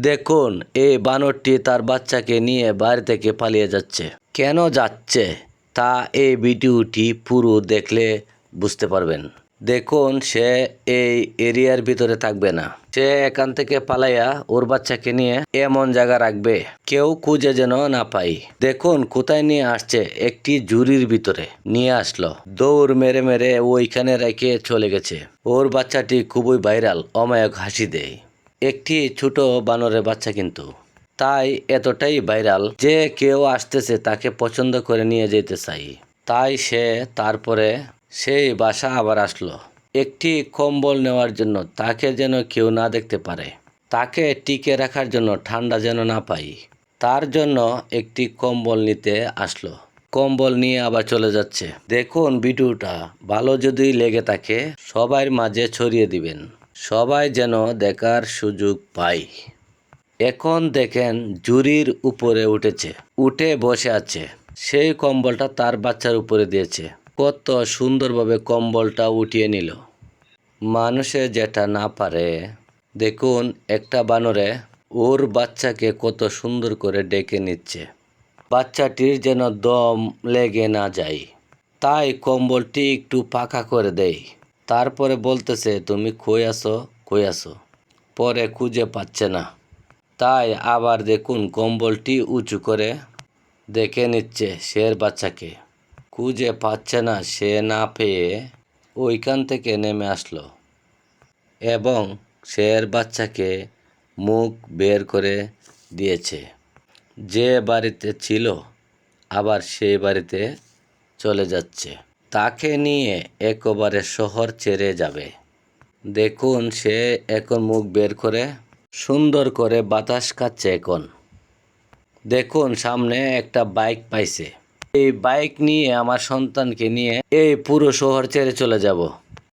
দেখুন, এই বানরটি তার বাচ্চাকে নিয়ে বাড়ি থেকে পালিয়ে যাচ্ছে। কেন যাচ্ছে তা এই ভিডিওটি পুরো দেখলে বুঝতে পারবেন। দেখুন, সে এই এরিয়ার ভিতরে থাকবে না। সে এখান থেকে পালাইয়া ওর বাচ্চাকে নিয়ে এমন জায়গা রাখবে কেউ খুঁজে যেন না পাই। দেখুন কোথায় নিয়ে আসছে, একটি ঝুড়ির ভিতরে নিয়ে আসলো। দৌড় মেরে মেরে ওইখানে রেখে চলে গেছে। ওর বাচ্চাটি খুবই ভাইরাল, অমায়িক হাসি দেয়। একটি ছোট বানরের বাচ্চা, কিন্তু তাই এতটাই ভাইরাল যে কেউ আসতেছে তাকে পছন্দ করে নিয়ে যেতে চাই। তাই সে তারপরে সেই বাসা আবার আসলো একটি কম্বল নেওয়ার জন্য, তাকে যেন কেউ না দেখতে পারে, তাকে টিকে রাখার জন্য, ঠান্ডা যেন না পাই, তার জন্য একটি কম্বল নিতে আসলো। কম্বল নিয়ে আবার চলে যাচ্ছে। দেখুন, ভিডিওটা ভালো যদি লেগে থাকে সবার মাঝে ছড়িয়ে দিবেন, সবাই যেন দেখার সুযোগ পায়। এখন দেখেন ঝুড়ির উপরে উঠেছে, উঠে বসে আছে। সেই কম্বলটা তার বাচ্চার উপরে দিয়েছে। কত সুন্দরভাবে কম্বলটা উঠিয়ে নিল। মানুষে যেটা না পারে, দেখুন একটা বানরে ওর বাচ্চাকে কত সুন্দর করে ডেকে নিচ্ছে। বাচ্চাটির যেন দম লেগে না যায়, তাই কম্বলটি একটু পাকা করে দেয়। তারপরে বলতেছে, তুমি কই আসো, কই আসো। পরে খুঁজে পাচ্ছে না, তাই আবার দেখুন কম্বলটি উঁচু করে দেখে নিচ্ছে শের বাচ্চাকে। খুঁজে পাচ্ছে না, সে না পেয়ে ওইখান থেকে নেমে আসলো এবং শের বাচ্চাকে মুখ বের করে দিয়েছে। যে বাড়িতে ছিল আবার সেই বাড়িতে চলে যাচ্ছে। তাকে নিয়ে একেবারে শহর ছেড়ে যাবে। দেখুন, সে এখন মুখ বের করে সুন্দর করে বাতাস খাচ্ছে। এখন দেখুন সামনে একটা বাইক পাইছে। এই বাইক নিয়ে আমার সন্তানকে নিয়ে এই পুরো শহর ছেড়ে চলে যাব।